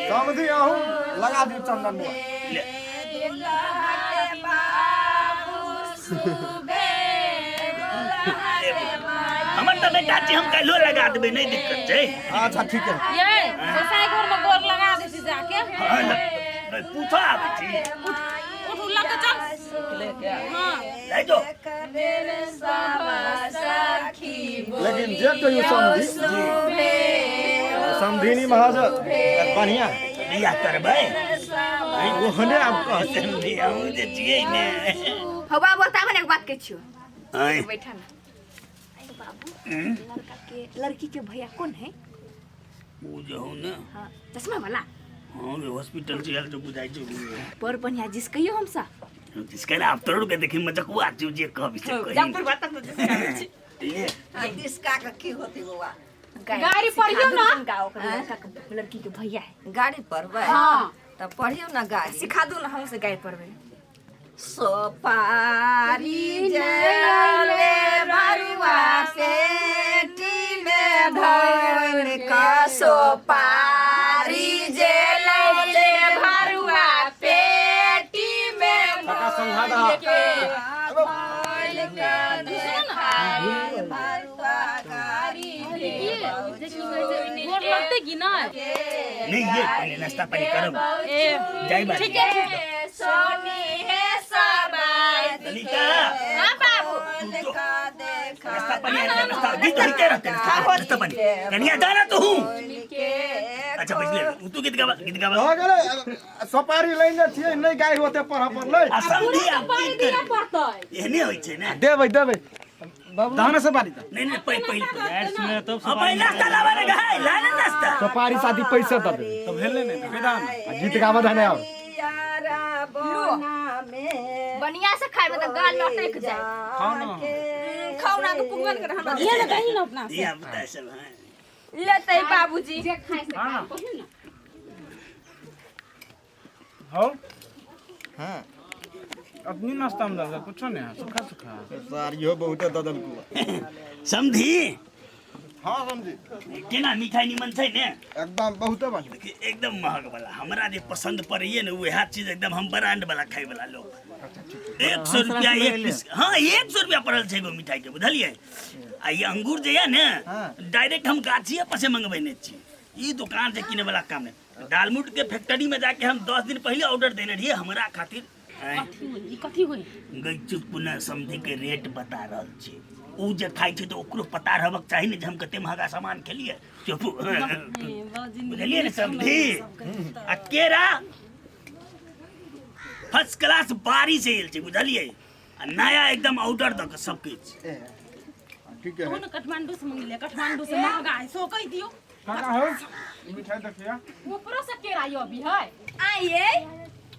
समझी आहू लगा दी चंदन बुआ हमर तो बेटा जी हम कलो लगा देबे नहीं दिक्कत छै। अच्छा ठीक है ये गोसाई घर में गोर लगा दे छी जाके। हां पूछा आबै छी उठ लग के चल हां ले जो। लेकिन जे कहियो समझी समझीनी महाराज बढ़िया बिया करबै वो हने आप कह समझी हम जे छियै ने। हो बाबू बताबो ने एक बात के छियो आय बैठा ना। आई बाबू लड़की के भैया कौन है? वो जो हो ना हां चश्मा वाला। हां हॉस्पिटल से आयल जो बुझाइ छै पर बढ़िया जिस कहियो हमसा जिसका ना आप तोड़ के देखि मजकुआ जो जे कहबी से कहि जब बात तक ये इसका का की होती बुआ गाड़ी पढ़ियो ना गाओ का लड़की के भैया है। गाड़ी पर बे हां तब पढ़ियो ना गाड़ी सिखा दो ना हम से गाय पढ़बे। सोपारी जले बरुआ पेटी में भर का सोपारी जले बरुआ पेटी में का समझा दा गोर लगते कि ना? नहीं ये पहले नाश्ता पानी करो जाई बात ठीक है सोनी है सबाई ललिता हां बाबू नाश्ता पानी नाश्ता गीत होते रहते नाश्ता पानी कन्या जाना तो हूं। अच्छा बजले तू गीत गावा हो गेले सपारी लैने छियै नहीं गाय होते पढ़ा पर ले असंधी आप पानी गीत दिया कर पड़ता है। एहने होय छै ना। देबै देबै बाबू दाना से बारी नहीं नहीं पहले सुने तब अब पहले नाश्ता लावा रे गाय लाना नाश्ता सपारी शादी पैसा दे दे तो भेले नहीं विधान गीत गावा धने आओ बढ़िया से खाए मतलब गाल लटक जाए। खाओ ना तो पुगवन कर हम ये ना कहीं ना अपना ये आप बता सब हैं लेते बाबूजी जे खाए से खा कहियो ना। हो हां अपनी नाश्ता में दादा कुछ नहीं है सुखा सुखा सारियो बहुत ददल को समझी हां समझी केना मिठाई निमन छै ने एकदम बहुत बढ़िया एकदम महग वाला हमरा जे पसंद पड़िए ने वह चीज एकदम हम ब्रांड वाला खाए वाला लोग 100 रुपया एक पीस। हाँ 100 रुपया पड़ल छै एगो मिठाई के बुझलिए। आ ये अंगूर जे है ने डायरेक्ट हम गाछिए पर से मंगबेने छी ई दुकान से किने वाला काम है। दालमूट के फैक्ट्री में जाके हम 10 दिन पहले ऑर्डर देने रहिए हमरा खातिर। कथी होई गई चुप पुनः समझी के रेट बता रहल छी उ जे खाइ छै तो ओकरो पता रहबक चाही ने जे हम कते महंगा सामान खेलिए चुप बुझलिए ने समझी। आ केरा फर्स्ट क्लास बारी से एल छै बुझलिए आ नया एकदम ऑर्डर द के सब किछ ठीक है कौन काठमांडू से मंग ले काठमांडू से महंगा है सो कह दियो काका हो मिठाई देखिया ऊपरो से केरा यो भी है। आइए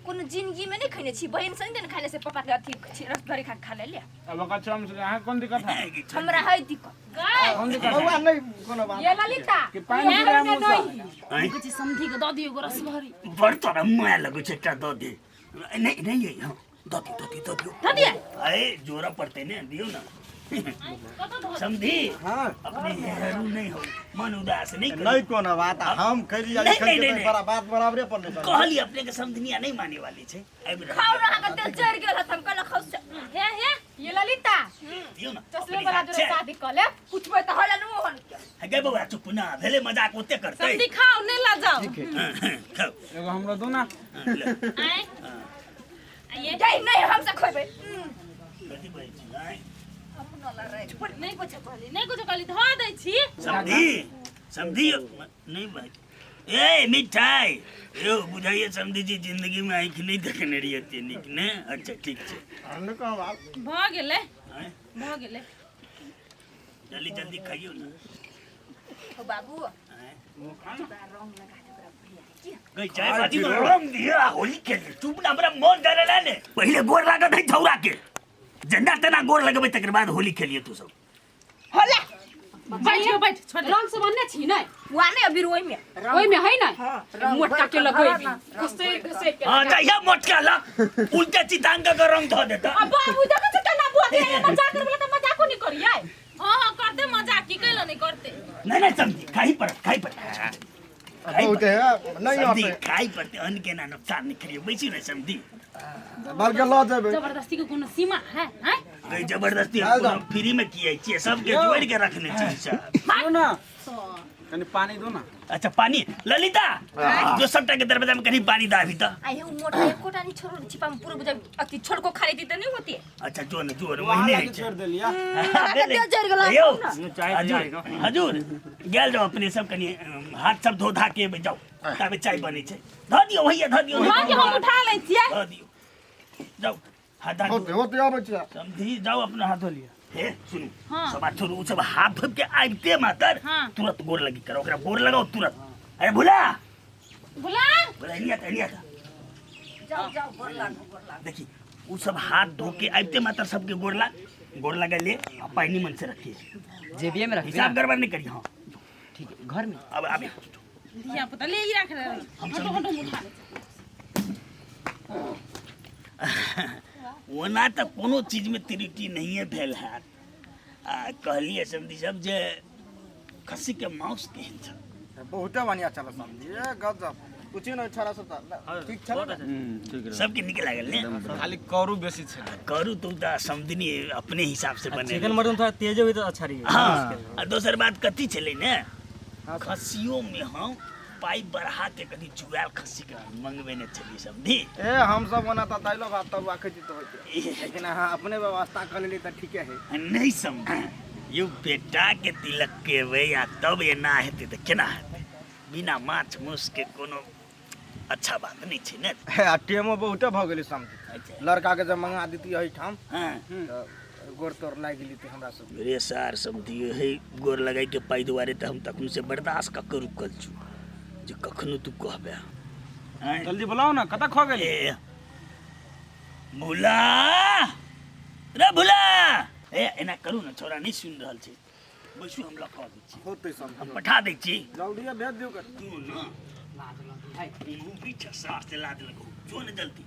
कोनो जिंदगी में नहीं खैने छी बहन संग ने खाइले से पापा के अथी रसभरी खा ले ले अब का चम से है कौन दिक्कत है हमरा है दिक्कत गाय कौन दिक्कत बउआ है नहीं कोनो बात ये ललिता कि पानी गिरा मुंह से कुछ समझी के द दियो गो रसभरी बड़ तोरा माया लगै छै एकटा द दे नहीं नहीं ये हां द दियो द दिए अरे जोरा पड़ते ने दियो ना समझी हां अपने हरू नहीं हो मन उदास नहीं कर नहीं कोनो बात हम करी नहीं, नहीं, नहीं। बड़ा बात बराबरे पर नहीं कहली अपने के समझनिया नहीं माने वाली छै खाओ ना का तेल चढ़ गेल हम कल खाओ हे हे ये ललिता दियो ना चश्मे वाला जो शादी कर ले पूछबे त होला नु होन के है गे बउआ चुप ना भेले मजाक ओते करतै समझी खाओ नहीं ला जाओ खाओ एगो हमरा दो ना आए ये जाई नहीं हम से खोइबे कथी कहै छी आय नहीं कुछ कहली ध दै छी समझी नहीं भाई ए मिठाई यो बुझाइए समझी जी जिंदगी में आँख नहीं देखने रही है निक ने अच्छा ठीक छै हमने कहा बात भ गेले आय जल्दी जल्दी खाइयो ना ओ बाबू आय गई चाय बाजी में रंग दिया होली के चुप ना हमरा मन डरेला ने पहले गोर लागत है छौरा के जन्ना तना गोर लगबे तकर बाद होली खेलिए तू सब होला बैठ छोड़ रंग से बनने छी नहीं वाने अभी रोई में ओई में है ना मोटका के लगोई घसे घसे के हां जाइया मोटका ला उल्टा चितांग का रंग धो देता अब बाबू देखे छ केना बुआ दे मजाक कर बोले त मजाक नहीं करिए हां करते मजाक की कैला नहीं करते नहीं समझी खाई पर बहुत है नहीं समधी आते खाई पड़ते अन्न के ना नुकसान नहीं करिए बैसी ना समधी बल्कि लो जेबे जबरदस्ती के कोनो सीमा है हैं कोई जबरदस्ती हमको हम फ्री में किए छिए सबके जोड़ के रखने चाहिए साहब दो ना कनी पानी दो ना अच्छा पानी ललिता जो सबटा के दरवाजा में कहीं पानी दा अभी तो आई हूँ मोटा एक कोटा नहीं छोड़ छिपा में पूरा बुझा अति छोड़ को खा लेती तो नहीं होती है अच्छा जो वहाँ महीने लाके छोड़ देलिया यो हजूर गेल जाओ अपने सब कनी हाथ सब धो धा के जाओ तबे चाय बने छै ध दियो भैया ध दियो मां के हम उठा लै छियै ध दियो जाओ हाथ धो होते होते आबै छै समझी जाओ अपना हाथ धो लिया हे सुनु हाँ। सब छोड़ू उ सब हाथ धो के आइते मातर हाँ। तुरंत गोर लगी करो ओकरा गोर लगाओ तुरंत अरे भुला बुला बोला नहीं आता जाओ गोर लाग देखी उ सब हाथ धो के आइते मातर सबके गोर लगा ले आ पानी मन से रखिए जेबीए में रख हिसाब गड़बड़ नहीं करी हाँ ठीक है घर में अब अभी दिया पता ले ही रख रहे हटो हटो उठा ले ओना तो कोनो चीज में त्रुटि नहीं है भेल है कहलिए समझी सब जे खस्सी के मांस केहन छ बहुते बढ़िया चल समझी ए गजब कुछ नहीं छरा सब ठीक चल ठीक सबके निक लागल ने खाली करू बेसी छै करू तो समझनी अपने हिसाब से बने चिकन मटन थोड़ा तेज हुई तो अच्छा रही हाँ आ दोसर बात कथी छले ने खस्सियों में हम पाई बढ़ा के कभी जुआल खस्सी के मंगवे ने चली समझी ए हम सब बना ता दाइलो भात तब आखे जी तो होते लेकिन हां अपने व्यवस्था कर लेली त ठीक है नहीं समझ यू बेटा के तिलक के वे या तब ये ना हेते तो केना हेते बिना माछ मूस के कोनो अच्छा बात नहीं छै ने ए टेमो बहुते भ गेली समझी लड़का के जब मंगा देती है ठाम हाँ गोर तोर लाग गेली त हमरा सब रे सार समझी है गोर लगाई के पाई दुआरे त हम तखन से बर्दाश्त क के रुकल छु जे कखनो तू कहबे हैं जल्दी बुलाओ ना कतक खो गेली ए भुला रे भुला ए एना करू ना छोरा नहीं सुन रहल छै बैसू हम लखा दै छी होते समझी हम पठा दै छी जल्दी भेज दियो कर तू ना मुंह पीछे सास से लाद लगो जो ने जल्दी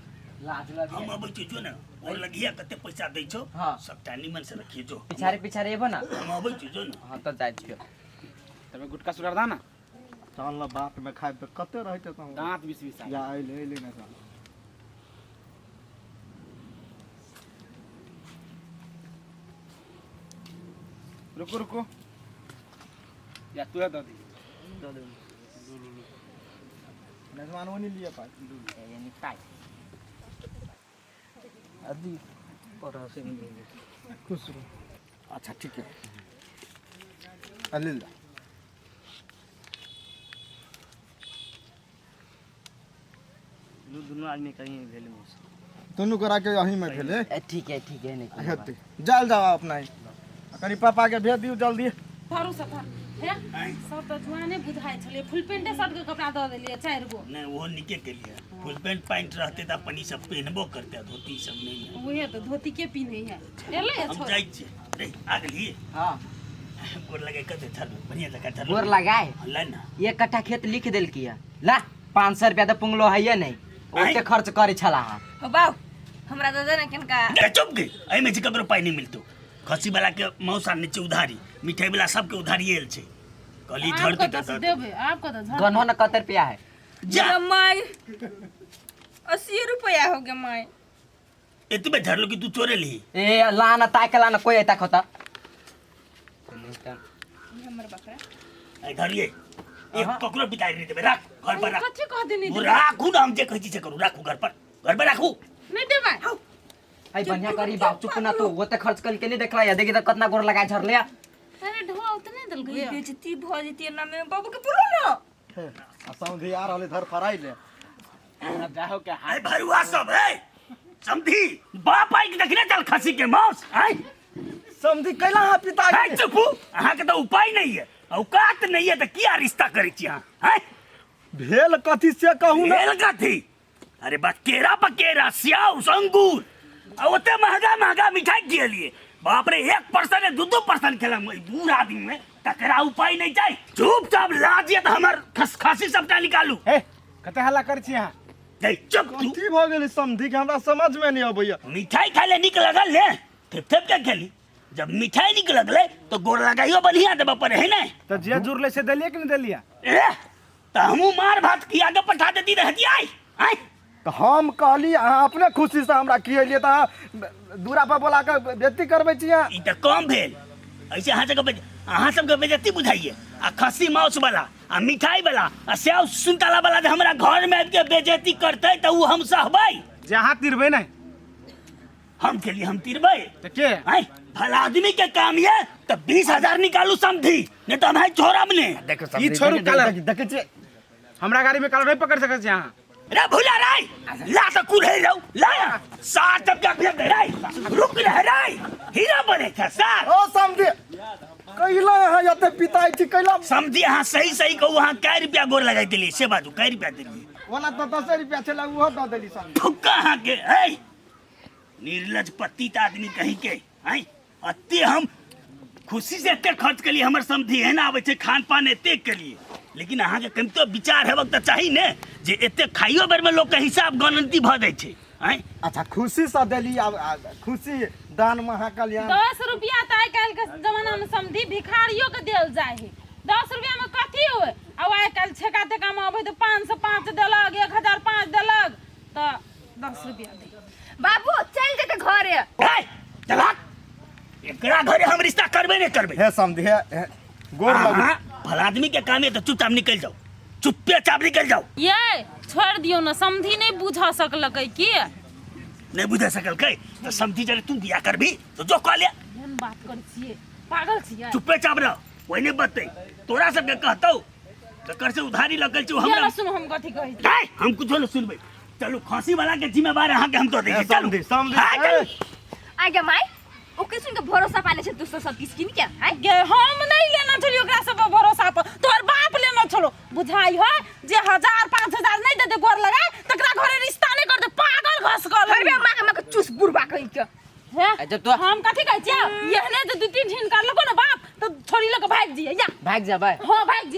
लाज लगे हम अबै छी जो ने और लगिया कते पैसा दै छौ हाँ। सबटा निमन से रखिए जो पिछारे एबो ना हम अबै छी जो ने हाँ तो जाय छियो तबे गुटका सुगर दा ना चल बात में खाए पे कते रहते त दांत बीस बीस या आइले ना चल रुको या तू है दादी मेहमान वो नहीं लिया पाए यानी काय अभी और से खुश रहो अच्छा ठीक है अल्लाह दोनों आदमी कहीं भेले मुझसे दोनों करा के यहीं में भेले ठीक है नहीं हेते जल जाओ अपना ही कनी पापा के भेज दियो जल्दी भरोसा था है सब तो जुआने बुझाई छले फुल पेंटे सब के कपड़ा दे देलिए 4 गो नहीं वो निके के लिए फुल पैंट पैंट रहते त अपन ई सब पहनबो करते धोती सब नहीं है वही तो धोती के पीने है एले हम छोड़ जाई छी रे आ गेलिए हाँ गोर लगे कते थल बढ़िया जगह थल गोर लगाए ला ना 1 कट्ठा खेत लिख देल किया ला 500 रुपया तो पुंगलो है नहीं ओते खर्च करे छला हो बाऊ हमरा दादा ने किनका अरे चुप गई एहि में ककरो पाई नहीं मिलतो खसी वाला के मौसा नीचे उधारी मिठाई वाला सबके उधारी एल छै कली आपको धरते तो त देबे आपको तो झड़ गनो न 70 रुपया है जा माई 80 रुपया हो गया माई एतबे धरलो कि तू चोरे ली ए लाना ताके लाना कोई ऐता खता हमर बकरा ए धरिए एक ककरो बिताई नहीं देबे राख घर पर राख कथि कह देनी वो राखू ना हम जे कहै छी से करू राखू घर पर राखू नहीं देबे आई बढ़िया करी बाप चुप ना तो ओते खर्च करके नहीं देखला या देखि त कितना गोर लगाए झरले अरे ढोआ उतने दल गया बेइज्जती भ जती ना में बाबू के बोलो ना समझी आ रहले धर फराई ले जाहो के आई भरुआ सब है समझी बाप आई के देखने चल खसी के मौस आई समझी कैला हां पिता है चुपू अहाँ के तो उपाय नहीं है औकात नहीं है तो क्या रिश्ता करे छी अहाँ हैं भेल कथी से कहूं ना भेल कथी अरे बस केरा पकेरा स्याउ अंगूर आ ओते महंगा मिठाई के लिए बाप रे 1% है 2% खेला बूढ़ आदमी में तकरा उपाय नहीं चाहिए चुपचाप लाजियत हमर खासी सबटा निकालू ए कते हल्ला कर छी यहां नहीं चुप तू कथी भ गेली समझी के हमरा समझ में नहीं अबैया मिठाई खाले निक लगल ने थेप के खेली जब मिठाई निक लगले तो गोर लगाइयो बढ़िया देबा पर है ना तो जे जुरले से देलिए कि नहीं देलिया ए तो हमू मार भात की आगे पठा देती रहती आई आई तो हम कहली अहाँ अपने खुशी से हमरा खियलिए तऽ अहाँ दूरा पर बोला के बेइज्जती करबै छियै ई तो कम भेल ऐसे अहाँ सबके बेइज्जती बुझाइए आ खस्सी मांस वाला आ मिठाई वाला आ सेव सुनतला वाला जे हमरा घर में आबि के बेइज्जती करते तो उ हम सहबै जहाँ तिरबे नहीं हम के लिए हम तिरबै तो के आई भला आदमी के काम ये तो 20,000 निकालू समझी नहीं तो हम छोड़ब ने देखो ई छोड़ू काला देखै छियै हमरा गाड़ी में काला नहीं पकड़ सकत छी अहाँ रे भूला राय ला तो कुढ़े रहू ला 60 टका फेंक दे राय रुक रह राय हीरा बने था सर ओ समझे कहिला अहाँ एते पिताई ठीक कहिला समझी अहाँ सही सही कहू अहाँ कै रुपया गोर लगाई देलिए से बाजू कै रुपया देलिए ओना तो 10 रुपया छला उहो दऽ देली समझे फुक्का अहाँ के है निर्लज पतित आदमी कहीं के हैं अत्ते हम खुशी से एते खर्च के लिए हमर समझी है ना आवे छे खान पान एते के लिए लेकिन अहाँ के कम तो विचार हेबक त चाही ने जे एते खाइयो बेर में लोग के हिसाब गणती भ जाय छे हैं अच्छा खुशी से देली आब खुशी दान महाकल्याण 10 रुपया तो आइ काल्हि के जमाना में समझी भिखारियों के देल जाए है 10 रुपया में कथी होए अब आइ काल्हि छेका तेका में अबै तो 505 देलक 1005 देलक तो 10 रुपया दे बाबू चल जे के घरे है चला एकरा घरे हम रिश्ता करबे नहीं करबे हे समझे हे गोर लगू भला आदमी के काम है तो चुपचाप निकल जाओ चुप्पे चाप निकल जाओ ये छोड़ दियो ना समझी नहीं बुझा सकलकै की नहीं बुझा सकल कई तो समझी जरे तू दिया करबी तो जो कह ले एहन बात करै छियै पागल छियै चुप्पे चाप रह वही नहीं बते तोरा सबके कहतौ तो कर से उधारी लगल छी ये हमरा ना सुनो हम कथी कहै छी नहीं हम कुछ न सुनबे चलो खांसी वाला के जिम्मेवार अहाँ के हम तो देखे चलो समझी हाँ, चलो। आगे माई ओके सुन के भरोसा पाले छै दोस्त सब किस किन के है गे हम नहीं लेना छलियो ओकरा सब पर भरोसा पर तोर बाप लेना छलो बुझाई हो जे 1000-5000 नहीं देते गोर लगा तकरा घरे रिश्ता नहीं करते पागल घसकल हरबे माँ के चूस बुरबा कहि के है जब तो हम कथी कहै छियै एहने जे 2-3 दिन कर लको ना बाप तो छोरी लक भाग जिए जा भाग जा भाई हां भाग जिए